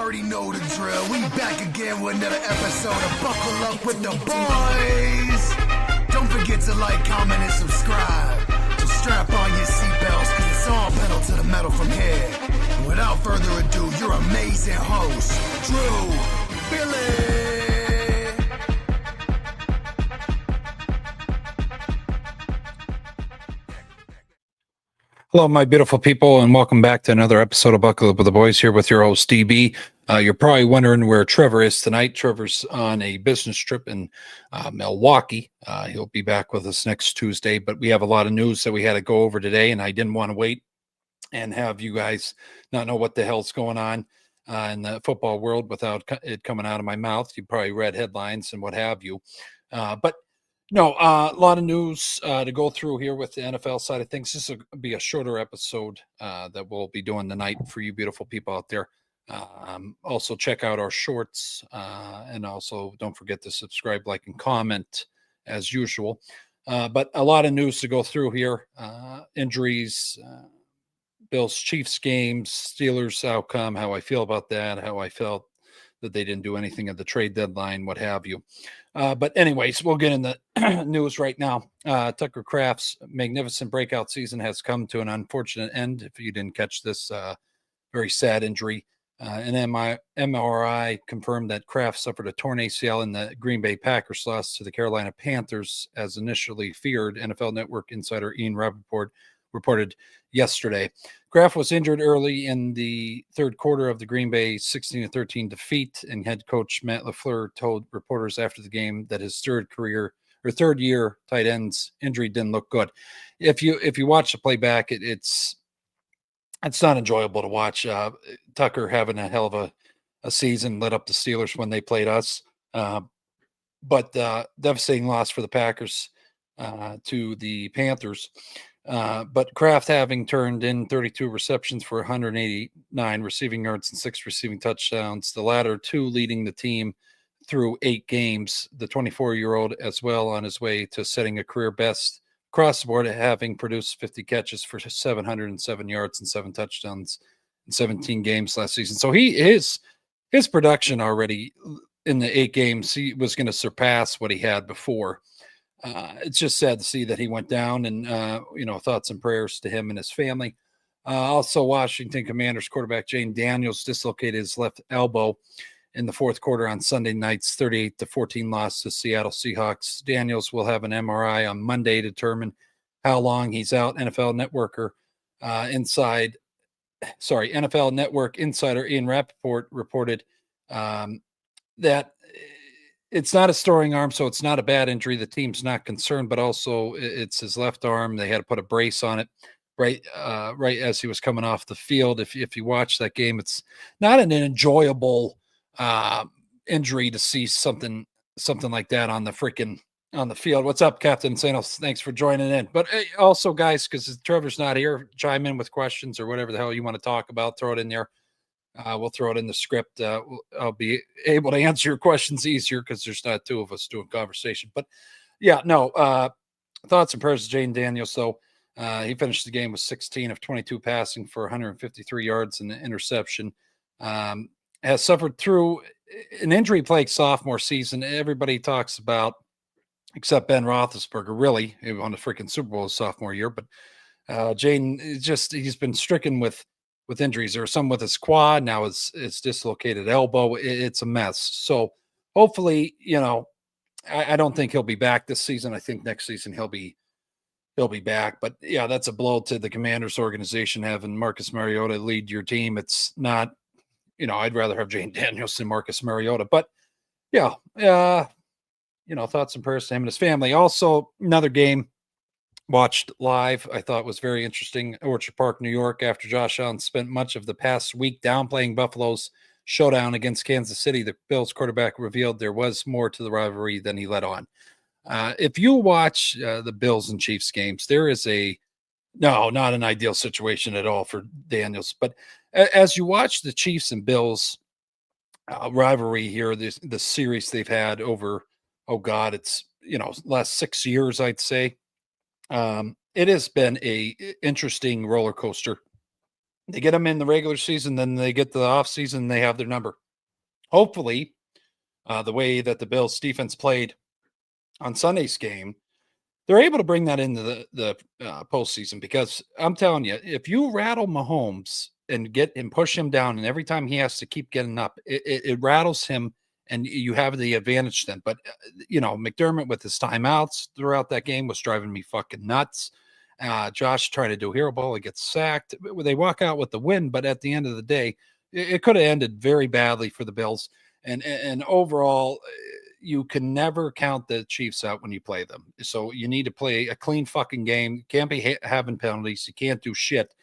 already know the drill. We back again with another episode of Buckle Up with the Boys. Don't forget to like, comment, and subscribe. So strap on your seatbelts, cause it's all pedal to the metal from here. And without further ado, your amazing host, Drew, Billy. Hello, my beautiful people, and welcome back to another episode of Buckle Up with the Boys here with your host, DB. You're probably wondering where Trevor is tonight. Trevor's on a business trip in Milwaukee. He'll be back with us next Tuesday, but we have a lot of news that we had to go over today, and I didn't want to wait and have you guys not know what the hell's going on in the football world without it coming out of my mouth. You probably read headlines and what have you. But no, a lot of news to go through here with the NFL side of things. This will be a shorter episode that we'll be doing tonight for you beautiful people out there. Also, check out our shorts, and also don't forget to subscribe, like, and comment as usual. But a lot of news to go through here. Injuries, Bills-Chiefs games, Steelers outcome, how I feel about that, how I felt that they didn't do anything at the trade deadline, what have you. But anyways, we'll get in the news right now. Tucker Kraft's magnificent breakout season has come to an unfortunate end. If you didn't catch this very sad injury, an MRI confirmed that Kraft suffered a torn ACL in the Green Bay Packers loss to the Carolina Panthers as initially feared, NFL Network insider Ian Rappaport reported yesterday. Kraft was injured early in the third quarter of the Green Bay 16-13 defeat, and head coach Matt LaFleur told reporters after the game that his third year tight ends injury didn't look good. If you watch the playback, it's not enjoyable to watch. Tucker having a hell of a season, led up the Steelers when they played us, but devastating loss for the Packers to the Panthers. But Kraft having turned in 32 receptions for 189 receiving yards and 6 receiving touchdowns, the latter 2 leading the team through 8 games. The 24-year-old as well on his way to setting a career best across the board, having produced 50 catches for 707 yards and 7 touchdowns in 17 games last season. So his production already in the 8 games, he was going to surpass what he had before. It's just sad to see that he went down, and thoughts and prayers to him and his family. Also, Washington Commanders quarterback Jane Daniels dislocated his left elbow in the fourth quarter on Sunday night's 38-14 loss to Seattle Seahawks. Daniels will have an MRI on Monday to determine how long he's out. NFL Network insider Ian Rappaport reported that it's not a storing arm, so it's not a bad injury. The team's not concerned, but also it's his left arm. They had to put a brace on it right as he was coming off the field. If you watch that game, it's not an enjoyable injury to see something like that on the field. What's up, Captain Sanos? Thanks for joining in. But also, guys, because Trevor's not here, chime in with questions or whatever the hell you want to talk about. Throw it in there. We'll throw it in the script. I'll be able to answer your questions easier because there's not 2 of us doing conversation. But yeah, no, thoughts and prayers to Jane Daniels. So he finished the game with 16 of 22 passing for 153 yards and an interception. Has suffered through an injury-plagued sophomore season. Everybody talks about, except Ben Roethlisberger, really. He won the freaking Super Bowl his sophomore year. But Jane, he's been stricken with injuries. There was some with his quad. Now it's dislocated elbow. It's a mess. So hopefully, I don't think he'll be back this season. I think next season he'll be back. But yeah, that's a blow to the Commanders organization, having Marcus Mariota lead your team. It's not, I'd rather have Jane Daniels than Marcus Mariota. But yeah, thoughts and prayers to him and his family. Also, another game watched live, I thought was very interesting. Orchard Park, New York, after Josh Allen spent much of the past week downplaying Buffalo's showdown against Kansas City, the Bills quarterback revealed there was more to the rivalry than he let on. If you watch the Bills and Chiefs games, there is not an ideal situation at all for Daniels. But as you watch the Chiefs and Bills rivalry here, the series they've had over, it's, last 6 years, I'd say. It has been a interesting roller coaster They get them in the regular season, then they get to the off season, they have their number. Hopefully, the way that the Bills defense played on Sunday's game, they're able to bring that into the postseason, because I'm telling you, if you rattle Mahomes and get and push him down, and every time he has to keep getting up, it rattles him, and you have the advantage then. But McDermott with his timeouts throughout that game was driving me fucking nuts. Josh trying to do hero ball, he gets sacked. They walk out with the win, but at the end of the day, it could have ended very badly for the Bills. And overall, you can never count the Chiefs out when you play them. So you need to play a clean fucking game. You can't be having penalties. You can't do shit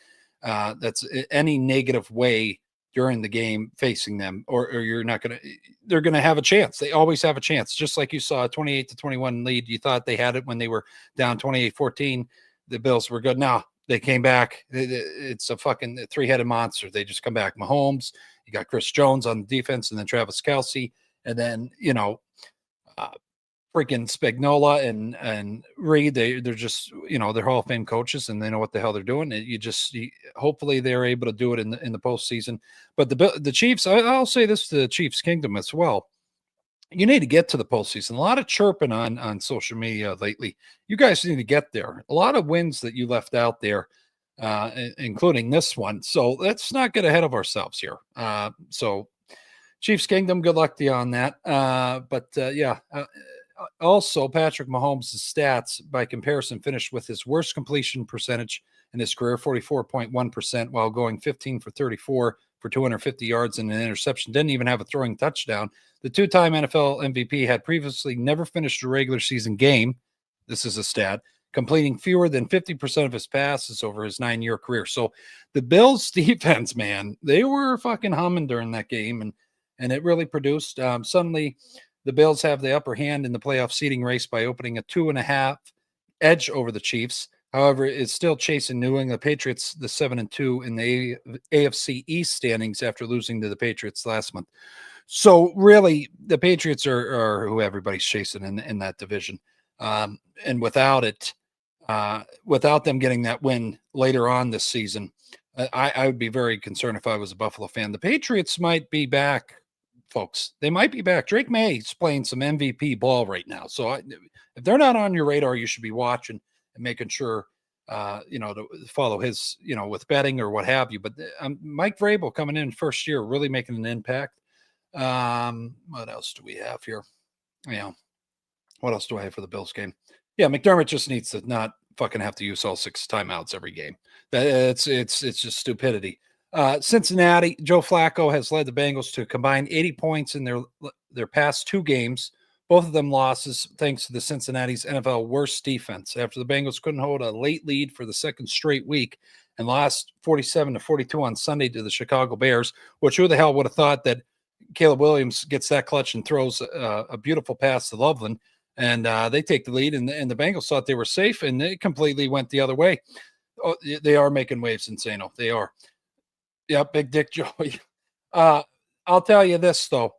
that's any negative way during the game facing them, or you're not going to, they're going to have a chance. They always have a chance. Just like you saw a 28-21 lead. You thought they had it when they were down 28-14. The Bills were good. Now they came back. It's a fucking three-headed monster. They just come back. Mahomes, you got Chris Jones on the defense, and then Travis Kelce. And then, freaking Spagnuolo and Reed, they're just, they're Hall of Fame coaches, and they know what the hell they're doing. Hopefully they're able to do it in the postseason. But the Chiefs, I'll say this to the Chiefs Kingdom as well. You need to get to the postseason. A lot of chirping on social media lately. You guys need to get there. A lot of wins that you left out there, including this one. So let's not get ahead of ourselves here. So Chiefs Kingdom, good luck to you on that. Also, Patrick Mahomes' stats, by comparison, finished with his worst completion percentage in his career, 44.1%, while going 15 for 34 for 250 yards and an interception. Didn't even have a throwing touchdown. The two-time NFL MVP had previously never finished a regular season game. This is a stat, completing fewer than 50% of his passes over his 9-year career. So the Bills defense, man, they were fucking humming during that game, and it really produced. Suddenly, the Bills have the upper hand in the playoff seeding race by opening a 2.5 edge over the Chiefs. However, it's still chasing New England Patriots, the 7-2 in the AFC East standings after losing to the Patriots last month. So really, the Patriots are who everybody's chasing in that division. And without them getting that win later on this season, I would be very concerned if I was a Buffalo fan. The Patriots might be back, folks. They might be back. Drake May's playing some MVP ball right now. So if they're not on your radar, you should be watching and making sure, to follow his, with betting or what have you. But Mike Vrabel coming in first year, really making an impact. What else do we have here? What else do I have for the Bills game? Yeah, McDermott just needs to not fucking have to use all 6 timeouts every game. It's just stupidity. Cincinnati, Joe Flacco has led the Bengals to a combined 80 points in their past 2 games. Both of them losses thanks to the Cincinnati's NFL worst defense. After the Bengals couldn't hold a late lead for the second straight week and lost 47-42 on Sunday to the Chicago Bears, which who the hell would have thought that Caleb Williams gets that clutch and throws a beautiful pass to Loveland, and they take the lead, and the Bengals thought they were safe, and it completely went the other way. Oh, they are making waves, Insano. They are. Yeah, Big Dick Joey. I'll tell you this, though.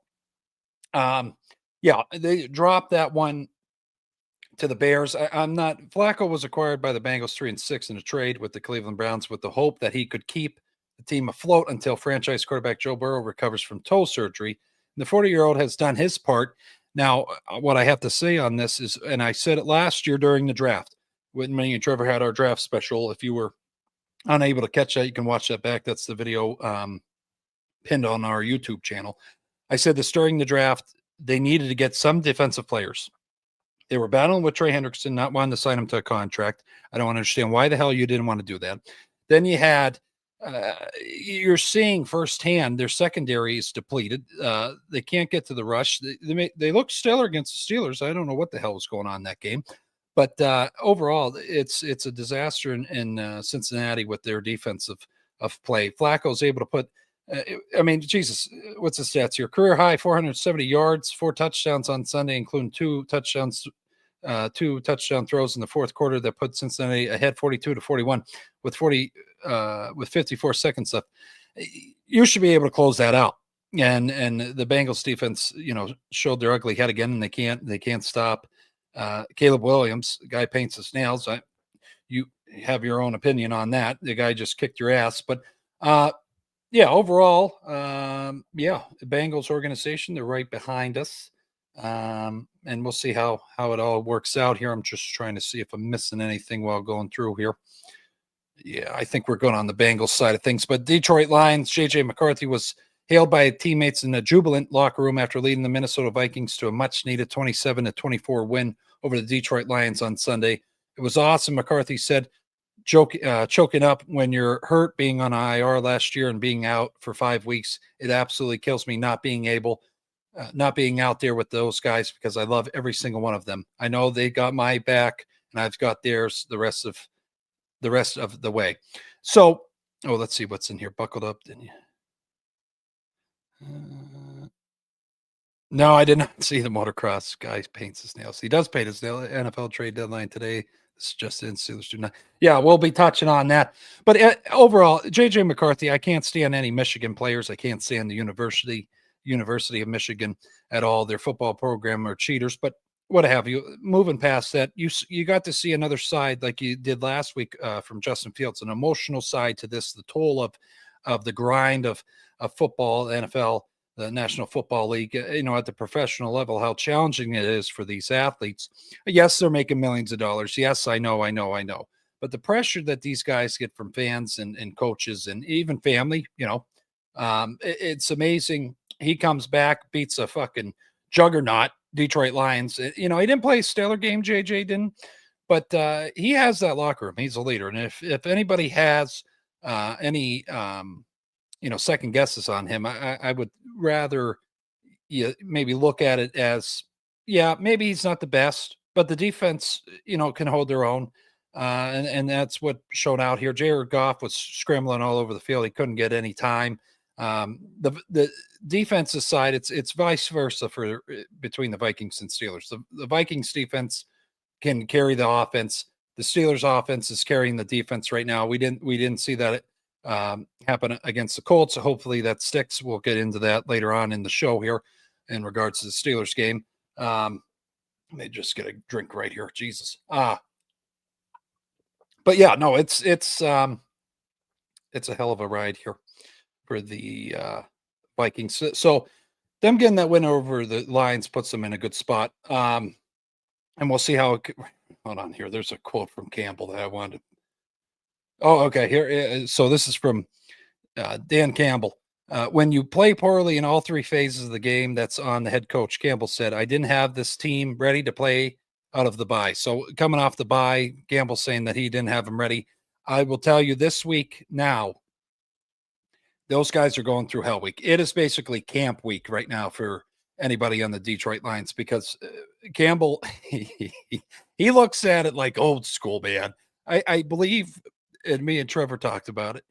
They dropped that one to the Bears. Flacco was acquired by the Bengals 3-6 in a trade with the Cleveland Browns with the hope that he could keep the team afloat until franchise quarterback Joe Burrow recovers from toe surgery. And the 40-year-old has done his part. Now, what I have to say on this is, and I said it last year during the draft, when me and Trevor had our draft special. If you were unable to catch that, you can watch that back. That's the video pinned on our YouTube channel. I said this during the draft. They needed to get some defensive players. They were battling with Trey Hendrickson, not wanting to sign him to a contract. I don't understand why the hell you didn't want to do that. Then you had, you're seeing firsthand their secondary is depleted. They can't get to the rush. They look stellar against the Steelers. I don't know what the hell was going on in that game. But overall, it's a disaster in Cincinnati with their defensive play. Flacco's able to put, Jesus, what's the stats here? Career high 470 yards, 4 touchdowns on Sunday, including 2 touchdown throws in the fourth quarter that put Cincinnati ahead 42-41 with 54 seconds left. You should be able to close that out. And the Bengals defense, showed their ugly head again, and they can't stop Caleb Williams. The guy paints his nails. You have your own opinion on that. The guy just kicked your ass, but Yeah, overall, yeah, the Bengals organization, they're right behind us. And we'll see how it all works out here. I'm just trying to see if I'm missing anything while going through here. Yeah, I think we're going on the Bengals side of things. But Detroit Lions, JJ McCarthy was hailed by teammates in a jubilant locker room after leading the Minnesota Vikings to a much-needed 27-24 win over the Detroit Lions on Sunday. It was awesome, McCarthy said, choking up when you're hurt, being on IR last year and being out for 5 weeks. It absolutely kills me not being out there with those guys because I love every single one of them. I know they got my back and I've got theirs the rest of the way. So, let's see what's in here. Buckled up, didn't you? No, I did not see the motocross guy paints his nails. He does paint his nail. NFL trade deadline today. This is just in Steelers do not. Yeah, we'll be touching on that. But overall, JJ McCarthy, I can't stand any Michigan players. I can't stand the University of Michigan at all. Their football program are cheaters. But what have you? Moving past that, you got to see another side like you did last week from Justin Fields, an emotional side to this, the toll of the grind of football, NFL, the National Football League, at the professional level, how challenging it is for these athletes. Yes, they're making millions of dollars. Yes, I know. But the pressure that these guys get from fans and coaches and even family, it's amazing. He comes back, beats a fucking juggernaut, Detroit Lions. He didn't play a stellar game, JJ didn't, but he has that locker room. He's a leader. And if anybody has any second guesses on him, I would rather maybe look at it as, maybe he's not the best, but the defense, can hold their own. And that's what showed out here. Jared Goff was scrambling all over the field. He couldn't get any time. The defensive side, it's vice versa for between the Vikings and Steelers. The Vikings defense can carry the offense. The Steelers offense is carrying the defense right now. We didn't see that happen against the Colts. So hopefully that sticks. We'll get into that later on in the show here in regards to the Steelers game. Let me just get a drink right here. Jesus. But yeah, no, it's a hell of a ride here for the Vikings. So them getting that win over the Lions puts them in a good spot. And we'll see how hold on here. There's a quote from Campbell that I wanted to. Oh, okay. Here. So this is from Dan Campbell. When you play poorly in all three phases of the game, that's on the head coach. Campbell said, I didn't have this team ready to play out of the bye. So coming off the bye, Campbell saying that he didn't have them ready. I will tell you this week now, those guys are going through hell week. It is basically camp week right now for anybody on the Detroit Lions because Campbell, he looks at it like old school, man. I believe, and me and Trevor talked about it.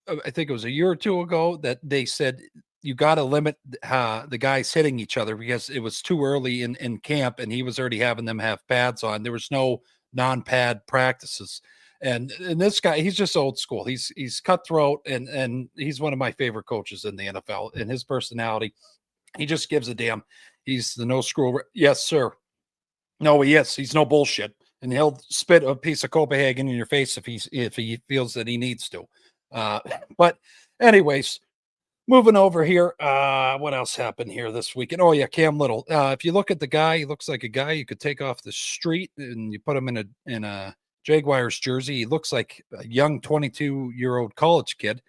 I think it was a year or two ago that they said you got to limit the guys hitting each other because it was too early in camp and he was already having them have pads on. There was no non-pad practices. And this guy, he's just old school. He's cutthroat and he's one of my favorite coaches in the NFL. And his personality, he just gives a damn. He's the no screw. Yes, sir. No, he is. He's no bullshit. And he'll spit a piece of Copenhagen in your face if he feels that he needs to. But anyways, moving over here. What else happened here this weekend? Oh yeah, Cam Little. If you look at the guy, he looks like a guy you could take off the street and you put him in a Jaguars jersey. He looks like a young 22-year-old college kid.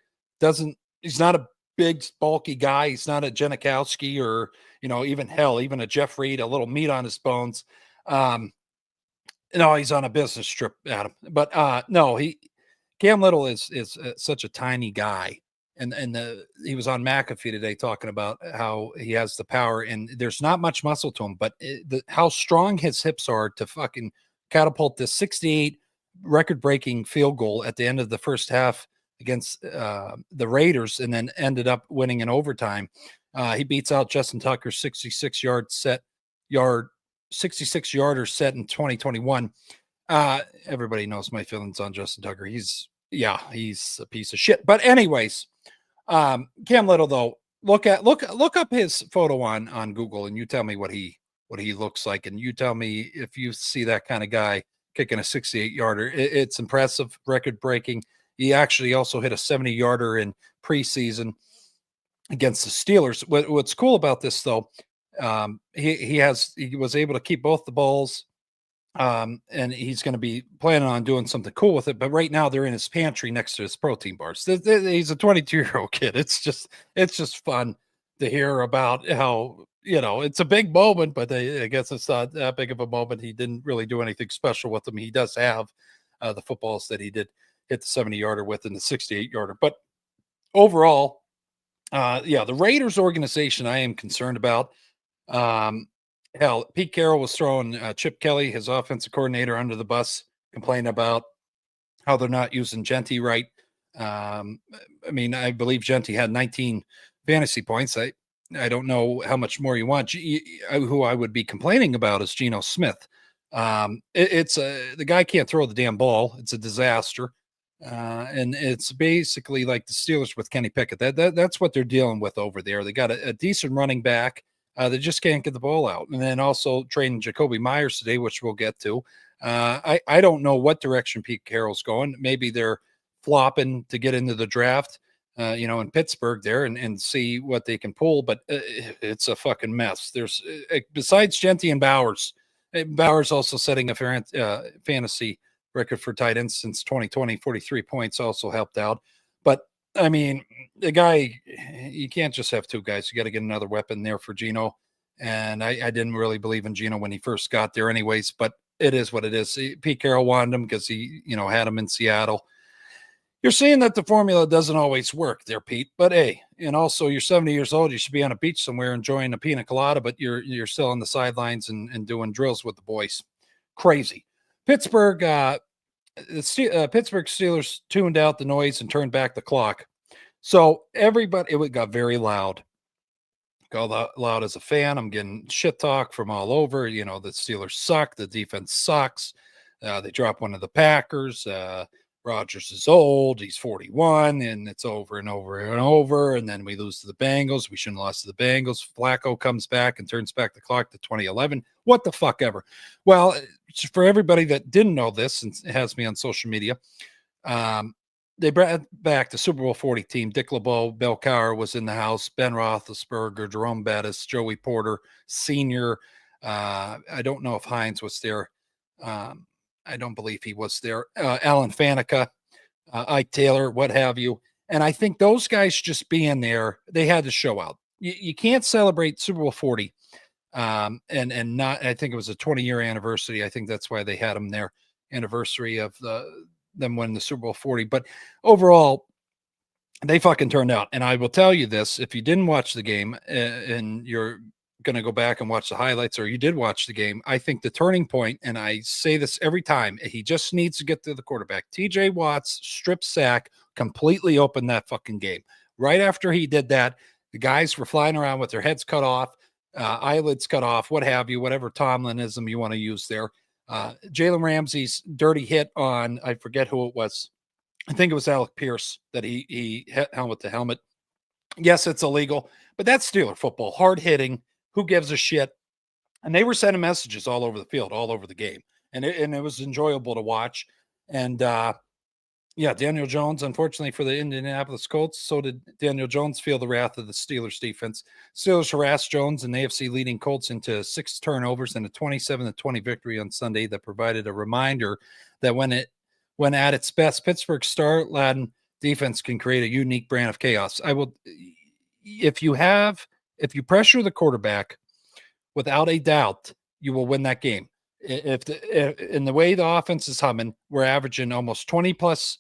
He's not a big bulky guy. He's not a Janikowski or even a Jeff Reed, a little meat on his bones. No, he's on a business trip, Adam. But no, Cam Little is such a tiny guy, and he was on McAfee today talking about how he has the power, and there's not much muscle to him, but how strong his hips are to fucking catapult this 68 record-breaking field goal at the end of the first half against the Raiders, and then ended up winning in overtime. He beats out Justin Tucker's 66-yarder set in 2021. Everybody knows my feelings on Justin Tucker. He's a piece of shit. But anyways, Cam Little though, look up his photo on Google and you tell me what he looks like, and you tell me if you see that kind of guy kicking a 68-yarder. It's impressive, record breaking. He actually also hit a 70-yarder in preseason against the Steelers. What's cool about this, though, he was able to keep both the balls, and he's going to be planning on doing something cool with it. But right now, they're in his pantry next to his protein bars. He's a 22-year-old kid. It's just fun to hear about how, it's a big moment, but I guess it's not that big of a moment. He didn't really do anything special with them. He does have the footballs that he did hit the 70-yarder with and the 68-yarder. But overall, the Raiders organization I am concerned about. Hell, Pete Carroll was throwing Chip Kelly, his offensive coordinator, under the bus, complaining about how they're not using Genty right. I believe Genty had 19 fantasy points. I don't know how much more you want. Who I would be complaining about is Geno Smith. The guy can't throw the damn ball. It's a disaster. And it's basically like the Steelers with Kenny Pickett. That's what they're dealing with over there. They got a decent running back. They just can't get the ball out. And then also trading Jacoby Myers today, which we'll get to. I don't know what direction Pete Carroll's going. Maybe they're flopping to get into the draft, in Pittsburgh there and see what they can pull. But it's a fucking mess. There's besides Genty and Bowers also setting a fantasy record for tight ends since 2020, 43 points also helped out. But the guy, you can't just have two guys. You got to get another weapon there for Geno. And I didn't really believe in Geno when he first got there anyways, but it is what it is. Pete Carroll wanted him because he, had him in Seattle. You're seeing that the formula doesn't always work there, Pete, but hey, and also you're 70 years old. You should be on a beach somewhere enjoying a pina colada, but you're still on the sidelines and doing drills with the boys. Crazy. Pittsburgh Steelers tuned out the noise and turned back the clock. So it got very loud. Got loud as a fan. I'm getting shit talk from all over. The Steelers suck. The defense sucks. They dropped one of the Packers. Rodgers is old. He's 41, and it's over and over and over. And then we lose to the Bengals. We shouldn't have lost to the Bengals. Flacco comes back and turns back the clock to 2011. What the fuck ever. Well, for everybody that didn't know this and has me on social media, they brought back the Super Bowl 40 team. Dick LeBeau, Bill Cowher was in the house. Ben Roethlisberger, Jerome Bettis, Joey Porter Sr. I don't know if Hines was there. I don't believe he was there. Alan Faneca, Ike Taylor, what have you. And I think those guys just being there, they had to show out. You can't celebrate Super Bowl 40 and not, I think it was a 20-year anniversary. I think that's why they had them there, anniversary of them winning the Super Bowl 40. But overall, they fucking turned out. And I will tell you this, if you didn't watch the game and you're going to go back and watch the highlights, or you did watch the game, I think the turning point, and I say this every time, he just needs to get to the quarterback. TJ Watt's strip sack completely opened that fucking game. Right after he did that, the guys were flying around with their heads cut off, eyelids cut off, what have you, whatever Tomlinism you want to use there. Jalen Ramsey's dirty hit on, I forget who it was. I think it was Alec Pierce that he hit helmet to helmet. Yes, it's illegal, but that's Steeler football. Hard hitting. Who gives a shit? And they were sending messages all over the field, all over the game. And it was enjoyable to watch. And Daniel Jones, unfortunately for the Indianapolis Colts, so did Daniel Jones feel the wrath of the Steelers defense. Steelers harassed Jones and AFC leading Colts into 6 turnovers and a 27-20 victory on Sunday that provided a reminder that when at its best, Pittsburgh's star-laden defense can create a unique brand of chaos. If you pressure the quarterback, without a doubt, you will win that game. If in the way the offense is humming, we're averaging almost 20 plus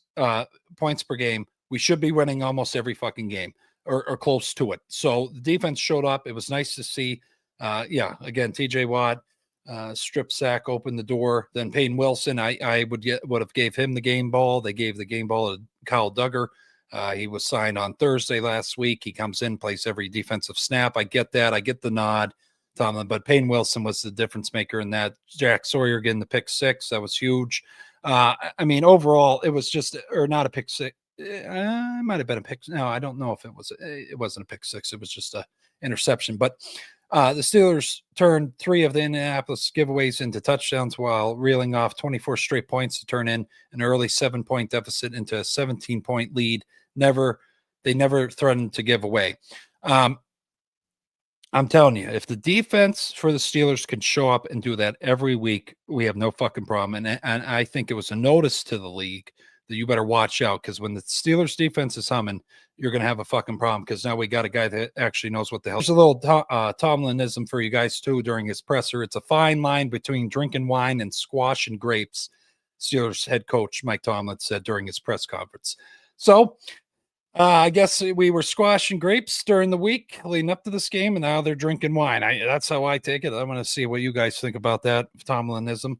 points per game. We should be winning almost every fucking game or close to it. So the defense showed up. It was nice to see. Again, TJ Watt, strip sack, opened the door. Then Peyton Wilson, I would have gave him the game ball. They gave the game ball to Kyle Duggar. He was signed on Thursday last week. He comes in, plays every defensive snap. I get that. I get the nod, Tomlin. But Peyton Wilson was the difference maker in that. Jack Sawyer getting the pick 6. That was huge. Overall, it was just, or not a pick 6. It might have been a pick. No, I don't know if it was. It wasn't a pick 6. It was just a interception. But The Steelers turned 3 of the Indianapolis giveaways into touchdowns while reeling off 24 straight points to turn in an early 7-point deficit into a 17-point lead. They never threatened to give away. I'm telling you, if the defense for the Steelers can show up and do that every week, we have no fucking problem. And I think it was a notice to the league that you better watch out, because when the Steelers defense is humming, you're going to have a fucking problem, because now we got a guy that actually knows what the hell. There's a little Tomlinism for you guys too during his presser. It's a fine line between drinking wine and squash and grapes, Steelers head coach Mike Tomlin said during his press conference. So I guess we were squashing grapes during the week leading up to this game, and now they're drinking wine. That's how I take it. I want to see what you guys think about that Tomlinism.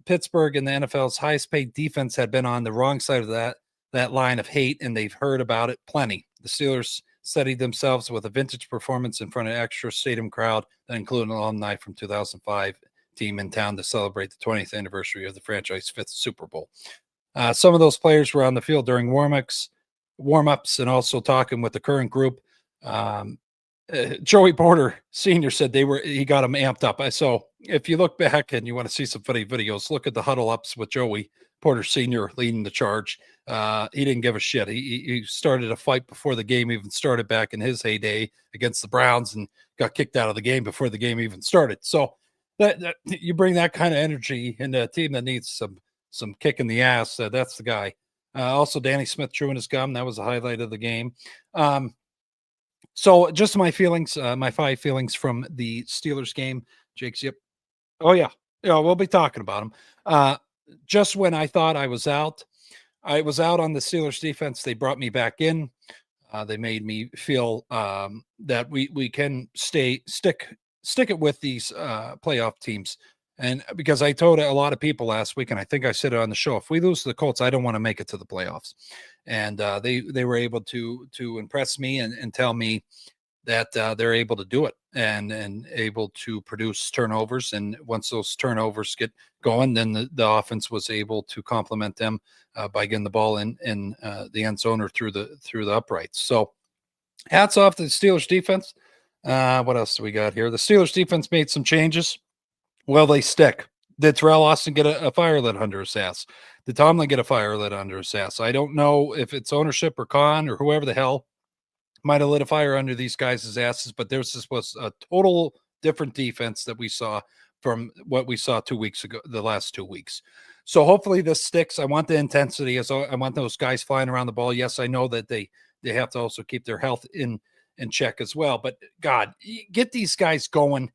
Pittsburgh and the NFL's highest paid defense had been on the wrong side of that line of hate, and they've heard about it plenty. The Steelers steadied themselves with a vintage performance in front of an extra stadium crowd that included an alumni from 2005 team in town to celebrate the 20th anniversary of the franchise's 5th Super Bowl. Some of those players were on the field during warm-ups and also talking with the current group. Joey Porter Sr. said he got them amped up. So if you look back and you want to see some funny videos, look at the huddle ups with Joey Porter Sr. leading the charge. He didn't give a shit. He started a fight before the game even started back in his heyday against the Browns and got kicked out of the game before the game even started. So that you bring that kind of energy into a team that needs some kick in the ass. That's the guy. Also, Danny Smith chewing his gum. That was a highlight of the game. So just my feelings, my 5 feelings from the Steelers game. Jake's, yep. Oh, yeah. Yeah, we'll be talking about them. Just when I thought I was out on the Steelers defense, they brought me back in. They made me feel that we can stick it with these playoff teams. And because I told a lot of people last week, and I think I said it on the show, if we lose to the Colts, I don't want to make it to the playoffs. And they were able to impress me and tell me that they're able to do it and able to produce turnovers. And once those turnovers get going, then the offense was able to complement them by getting the ball in the end zone or through the uprights. So hats off to the Steelers defense. What else do we got here? The Steelers defense made some changes. Well, they stick. Did Terrell Austin get a fire lit under his ass? Did Tomlin get a fire lit under his ass? I don't know if it's ownership or Khan or whoever the hell might have lit a fire under these guys' asses, but this was a total different defense that we saw from what we saw 2 weeks ago, the last 2 weeks. So hopefully this sticks. I want the intensity. I want those guys flying around the ball. Yes, I know that they have to also keep their health in check as well. But God, get these guys going.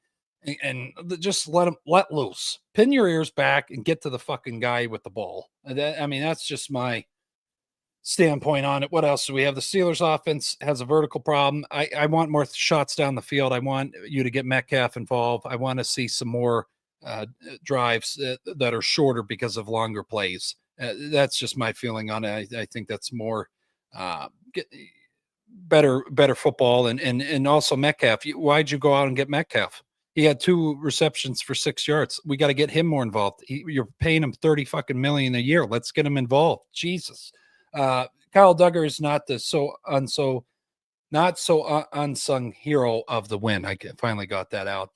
And just let loose, pin your ears back and get to the fucking guy with the ball. That's just my standpoint on it. What else do we have? The Steelers offense has a vertical problem. I want more shots down the field. I want you to get Metcalf involved. I want to see some more drives that are shorter because of longer plays. That's just my feeling on it. I think that's more better football. And also Metcalf. Why'd you go out and get Metcalf? He had 2 receptions for 6 yards. We got to get him more involved. You're paying him $30 fucking million a year. Let's get him involved. Jesus. Kyle Duggar is not so unsung hero of the win. I finally got that out.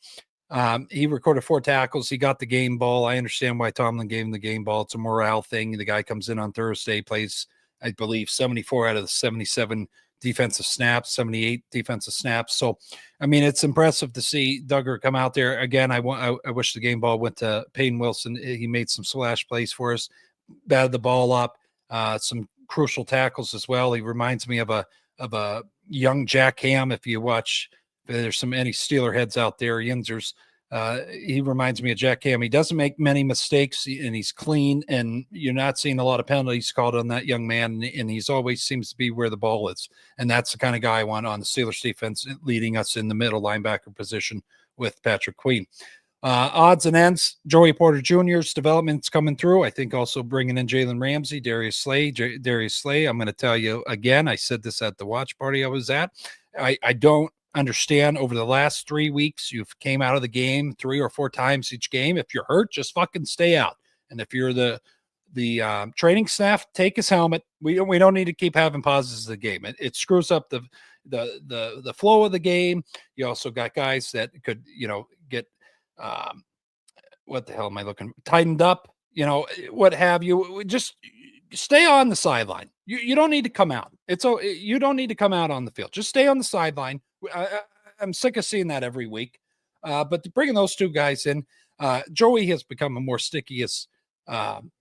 He recorded 4 tackles. He got the game ball. I understand why Tomlin gave him the game ball. It's a morale thing. The guy comes in on Thursday, plays, I believe, 74 out of the 77 defensive snaps, 78 defensive snaps. So, it's impressive to see Duggar come out there again. I wish the game ball went to Peyton Wilson. He made some splash plays for us, batted the ball up, some crucial tackles as well. He reminds me of a young Jack Ham. If you watch, there's any Steeler heads out there, Yinzers. He reminds me of Jack Ham. He doesn't make many mistakes, and he's clean, and you're not seeing a lot of penalties called on that young man, and he's always seems to be where the ball is. And that's the kind of guy I want on the Steelers defense, leading us in the middle linebacker position with Patrick Queen. Odds and ends, Joey Porter Jr.'s development's coming through. I think also bringing in Jalen Ramsey, Darius Slay. I'm going to tell you again, I said this at the watch party I was at. I don't understand, over the last 3 weeks, you've came out of the game 3 or 4 times each game. If you're hurt, just fucking stay out. And if you're the training staff, take his helmet. We don't need to keep having pauses of the game. It screws up the flow of the game. You also got guys that could, get what the hell am I looking? Tightened up, what have you. Just stay on the sideline. You don't need to come out. You don't need to come out on the field. Just stay on the sideline. I'm sick of seeing that every week. But bringing those two guys in, Joey has become a more stickiest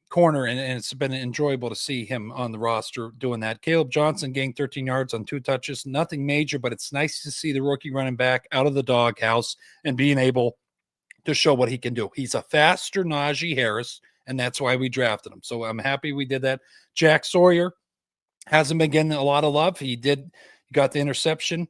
corner, and it's been enjoyable to see him on the roster doing that. Caleb Johnson gained 13 yards on 2 touches, nothing major, but it's nice to see the rookie running back out of the doghouse and being able to show what he can do. He's a faster Najee Harris, and that's why we drafted him. So I'm happy we did that. Jack Sawyer hasn't been getting a lot of love. He got the interception.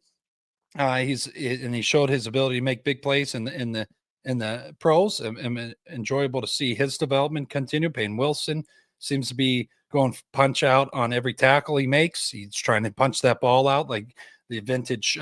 He showed his ability to make big plays in the pros. I'm enjoyable to see his development continue. Payne Wilson seems to be going punch out on every tackle he makes. He's trying to punch that ball out like the vintage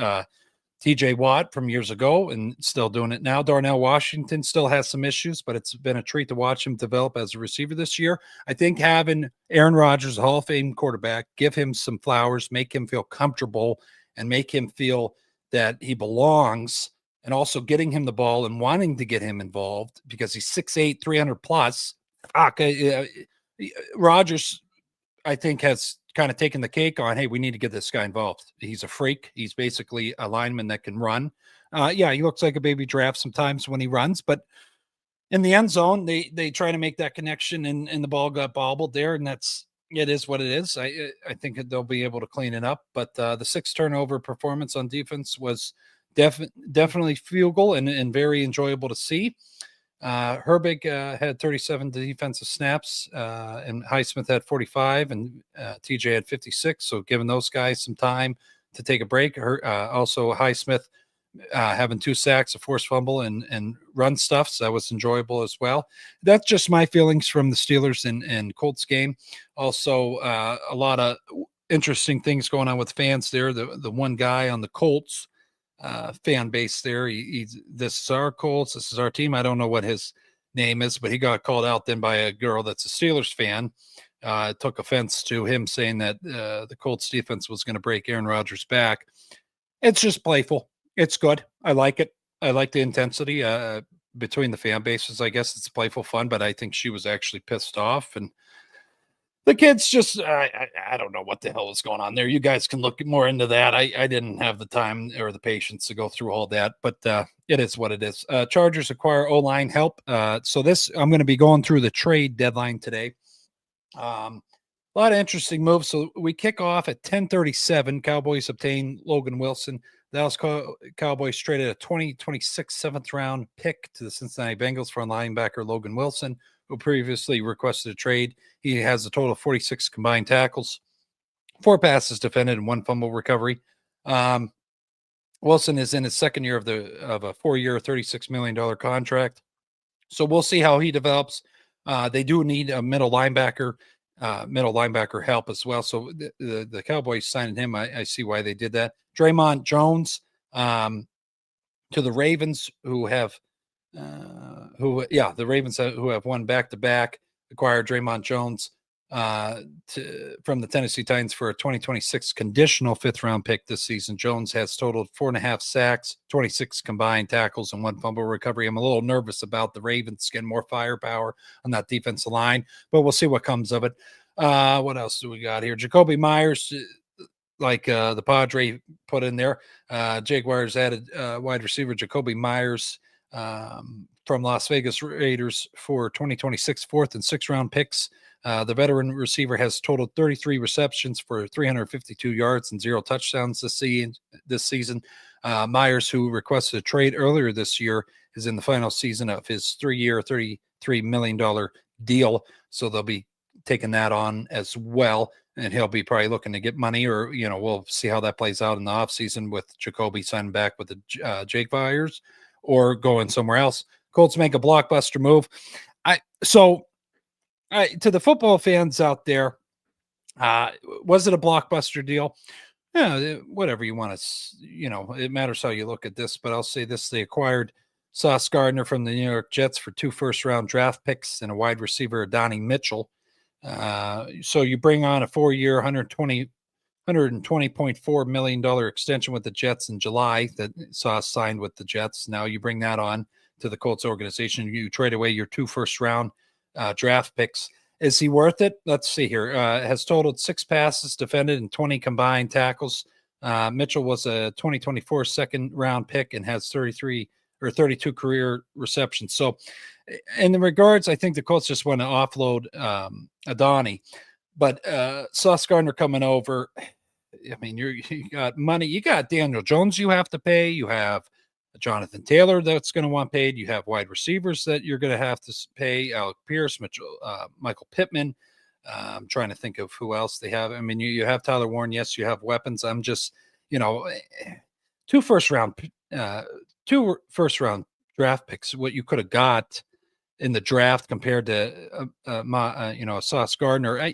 TJ Watt from years ago, and still doing it now. Darnell Washington still has some issues, but it's been a treat to watch him develop as a receiver this year. I think having Aaron Rodgers, a Hall of Fame quarterback, give him some flowers, make him feel comfortable, and make him feel that he belongs, and also getting him the ball and wanting to get him involved because he's 6'8", 300 plus. Rodgers, I think, has kind of taken the cake on, hey, we need to get this guy involved. He's a freak. He's basically a lineman that can run. He looks like a baby giraffe sometimes when he runs, but in the end zone, they try to make that connection, and the ball got bobbled there, and it is what it is. I think they'll be able to clean it up, but the 6 turnover performance on defense was definitely frugal and very enjoyable to see. Herbig had 37 defensive snaps, and Highsmith had 45, and TJ had 56. So giving those guys some time to take a break. Also Highsmith having 2 sacks, a forced fumble, and run stuff. So that was enjoyable as well. That's just my feelings from the Steelers and Colts game. Also, a lot of interesting things going on with fans there. The one guy on the Colts fan base there, this is our Colts, this is our team. I don't know what his name is, but he got called out then by a girl that's a Steelers fan. Took offense to him saying that the Colts defense was going to break Aaron Rodgers' back. It's just playful. It's good. I like it. I like the intensity between the fan bases. I guess it's playful fun, but I think she was actually pissed off, and the kids just, I don't know what the hell is going on there. You guys can look more into that. I didn't have the time or the patience to go through all that, but it is what it is. Chargers acquire O-line help. So I'm going to be going through the trade deadline today. A lot of interesting moves. So we kick off at 10:37. Cowboys obtain Logan Wilson. Dallas Cowboys traded a 2026 7th-round pick to the Cincinnati Bengals for linebacker Logan Wilson, who previously requested a trade. He has a total of 46 combined tackles, 4 passes defended, and 1 fumble recovery. Wilson is in his second year of a 4-year, $36 million contract. So we'll see how he develops. They do need a middle linebacker help as well. So the Cowboys signing him. I see why they did that. Draymond Jones to the Ravens, who have won back-to-back, acquired Draymond Jones from the Tennessee Titans for a 2026 conditional 5th-round pick this season. Jones has totaled 4.5 sacks, 26 combined tackles, and 1 fumble recovery. I'm a little nervous about the Ravens getting more firepower on that defensive line, but we'll see what comes of it. What else do we got here? Jacoby Myers, like the Padre put in there. Jaguars added wide receiver Jacoby Myers from Las Vegas Raiders for 2026 4th and 6th-round picks. The veteran receiver has totaled 33 receptions for 352 yards and 0 touchdowns this season. Myers, who requested a trade earlier this year, is in the final season of his 3-year, $33 million deal. So they'll be taking that on as well. And he'll be probably looking to get money, or, we'll see how that plays out in the offseason with Jacoby signing back with the Jaguars or going somewhere else. Colts make a blockbuster move. To the football fans out there, was it a blockbuster deal? Yeah, whatever you want to, it matters how you look at this, but I'll say this. They acquired Sauce Gardner from the New York Jets for 2 first-round draft picks and a wide receiver, Donnie Mitchell. So you bring on a 4-year, $120 $120.4 million extension with the Jets in July that Sauce signed with the Jets. Now you bring that on to the Colts organization. You trade away your 2 first-round draft picks. Is he worth it? Let's see here. Has totaled 6 passes defended and 20 combined tackles. Mitchell was a 2024 second-round pick and has 33 or 32 career receptions. So in the regards, I think the Colts just want to offload Adani. But Sauce Gardner coming over, I mean, you got money. You got Daniel Jones you have to pay. You have Jonathan Taylor that's going to want paid. You have wide receivers that you're going to have to pay. Alec Pierce, Mitchell, Michael Pittman. I'm trying to think of who else they have. I mean, you have Tyler Warren. Yes, you have weapons. I'm just, 2 first-round draft picks, what you could have got in the draft compared to Sauce Gardner. I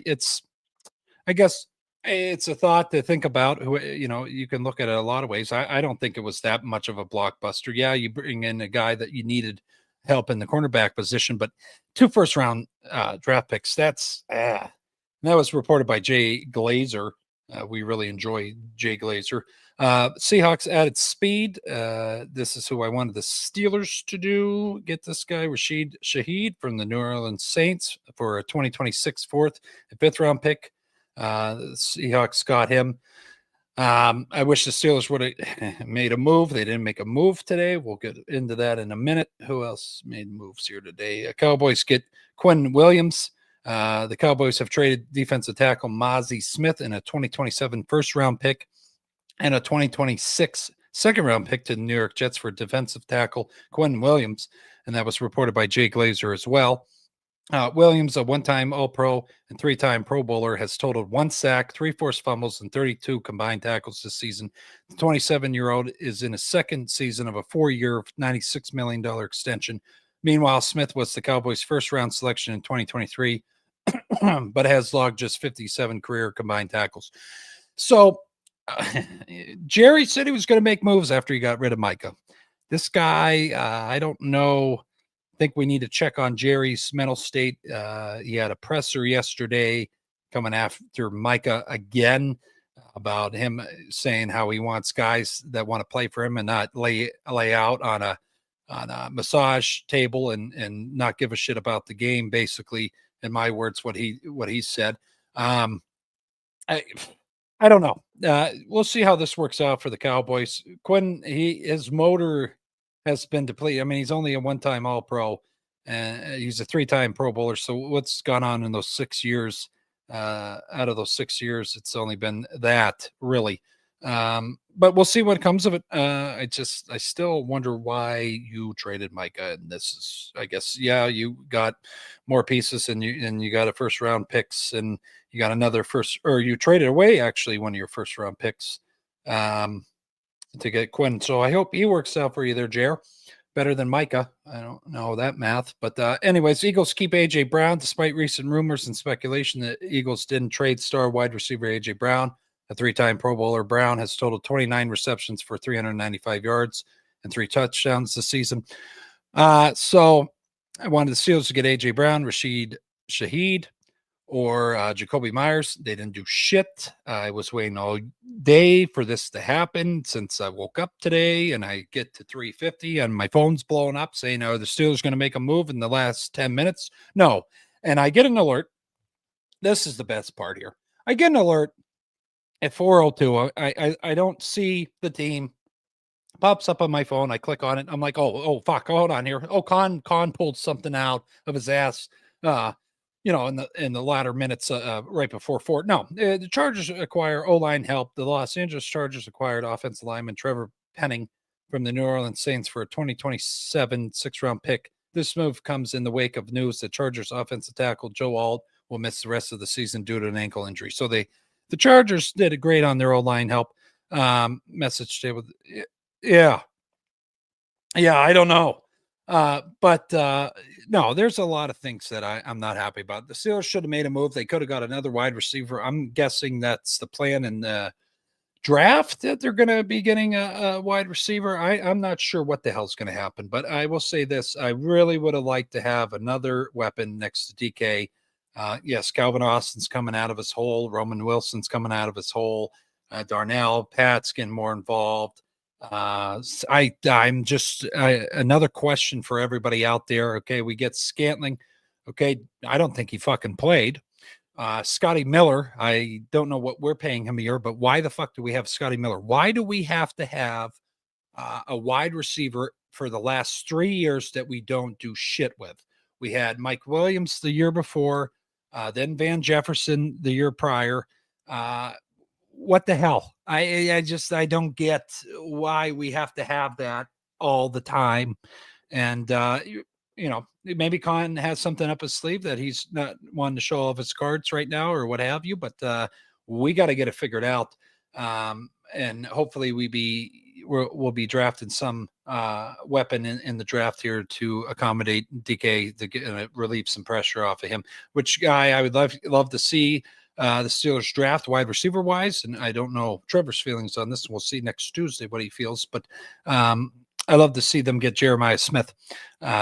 guess it's a thought to think about. You can look at it a lot of ways. I don't think it was that much of a blockbuster. Yeah, you bring in a guy that you needed help in the cornerback position, but 2 first-round draft picks, that was reported by Jay Glazer. We really enjoy Jay Glazer. Seahawks added speed. This is who I wanted the Steelers to do. Get this guy, Rashid Shaheed from the New Orleans Saints for a 2026 4th and 5th round pick. The Seahawks got him. I wish the Steelers would have made a move. They didn't make a move today. We'll get into that in a minute. Who else made moves here today? Cowboys get Quinn Williams. The Cowboys have traded defensive tackle Mozzie Smith in a 2027 first-round pick and a 2026 second-round pick to the New York Jets for defensive tackle Quinn Williams, and that was reported by Jay Glazer as well. Williams, a one-time All-Pro and 3-time Pro Bowler, has totaled 1 sack, 3 forced fumbles, and 32 combined tackles this season. The 27-year-old is in his second season of a 4-year, $96 million extension. Meanwhile, Smith was the Cowboys' first-round selection in 2023, but has logged just 57 career combined tackles. So Jerry said he was going to make moves after he got rid of Micah. This guy, I don't know. I think we need to check on Jerry's mental state. He had a presser yesterday coming after Micah again about him saying how he wants guys that want to play for him and not lay out on a massage table and not give a shit about the game, basically, in my words, what he said. I don't know. We'll see how this works out for the Cowboys. Quinn, his motor has been depleted. I mean, he's only a one-time All-Pro, and he's a 3-time Pro Bowler. So what's gone on in those 6 years? Out of those 6 years, it's only been that, really. But we'll see what comes of it. I still wonder why you traded Micah. And this is, I guess, yeah, you got more pieces and you got a first-round picks, and you got another you traded away actually one of your first-round picks to get Quinn. So I hope he works out for you there, Jer. Better than Micah. I don't know that math. But anyways, Eagles keep A.J. Brown despite recent rumors and speculation that Eagles didn't trade star wide receiver A.J. Brown. A 3-time Pro Bowler, Brown has totaled 29 receptions for 395 yards and 3 touchdowns this season. So I wanted the Steelers to get A.J. Brown, Rashid Shaheed, or Jacoby Myers. They didn't do shit. I was waiting all day for this to happen since I woke up today, and I get to 3:50 and my phone's blowing up saying, are the Steelers going to make a move in the last 10 minutes? No. And I get an alert. This is the best part here. I get an alert at 4:02. I don't see the team. Pops up on my phone. I click on it. I'm like, oh, fuck. Hold on here. Oh, Con pulled something out of his ass. In the latter minutes right before 4. No, the Chargers acquire O-line help. The Los Angeles Chargers acquired offensive lineman Trevor Penning from the New Orleans Saints for a 2027 6th-round pick. This move comes in the wake of news that Chargers offensive tackle Joe Alt will miss the rest of the season due to an ankle injury. So the Chargers did a great on their O-line help. Message table. Yeah, I don't know. But no, there's a lot of things that I'm not happy about. The Steelers should have made a move. They could have got another wide receiver. I'm guessing that's the plan in the draft, that they're going to be getting a wide receiver. I'm not sure what the hell's going to happen, but I will say this. I really would have liked to have another weapon next to DK. Yes, Calvin Austin's coming out of his hole. Roman Wilson's coming out of his hole. Darnell, Pat's getting more involved. I'm just another question for everybody out there. Okay, we get Scantling. Okay, I don't think he fucking played. Scotty Miller, I don't know what we're paying him a year, but why the fuck do we have Scotty Miller? Why do we have to have a wide receiver for the last 3 years that we don't do shit with? We had Mike Williams the year before, then Van Jefferson the year prior. What the hell? I don't get why we have to have that all the time. And you know, maybe Khan has something up his sleeve that he's not wanting to show off his cards right now or what have you, but we got to get it figured out. And hopefully we'll be drafting some weapon in the draft here to accommodate DK to relieve some pressure off of him. Which guy I would love to see the Steelers draft wide receiver wise, and I don't know Trevor's feelings on this. We'll see next Tuesday what he feels, but I love to see them get Jeremiah Smith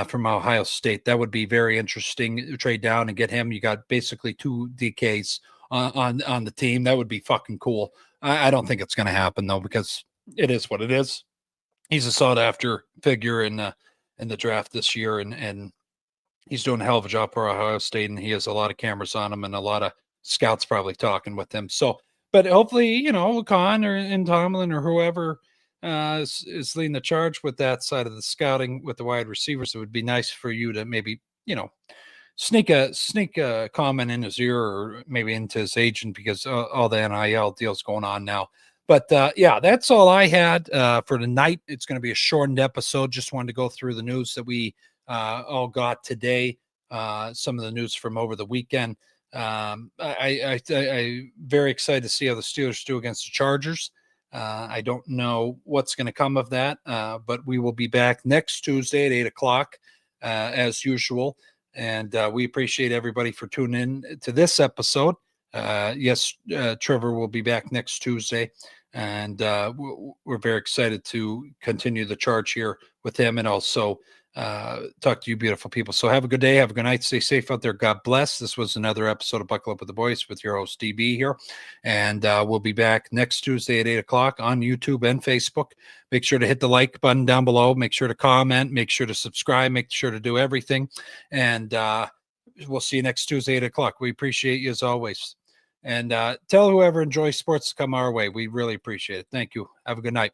from Ohio State. That would be very interesting to trade down and get him. You got basically 2 DKs on the team. That would be fucking cool. I don't think it's going to happen though, because it is what it is. He's a sought after figure in the draft this year, and he's doing a hell of a job for Ohio State, and he has a lot of cameras on him and a lot of scouts probably talking with him. So, but hopefully, you know, Khan and Tomlin or whoever is leading the charge with that side of the scouting with the wide receivers. It would be nice for you to maybe, you know, sneak a comment in his ear or maybe into his agent, because all the NIL deals going on now. But yeah, that's all I had for tonight. It's going to be a shortened episode. Just wanted to go through the news that we all got today. Some of the news from over the weekend. I'm very excited to see how the Steelers do against the Chargers. I don't know what's going to come of that, but we will be back next Tuesday at 8:00 as usual. And we appreciate everybody for tuning in to this episode. Yes, Trevor will be back next Tuesday, and we're very excited to continue the charge here with him and also talk to you beautiful people. So have a good day, have a good night, stay safe out there, God bless. This was another episode of Buckle Up with the Boys with your host DB here, and we'll be back next Tuesday at 8:00 on YouTube and Facebook. Make sure to hit the like button down below, make sure to comment, make sure to subscribe, make sure to do everything, and we'll see you next Tuesday at 8:00. We appreciate you as always, and tell whoever enjoys sports to come our way. We really appreciate it. Thank you. Have a good night.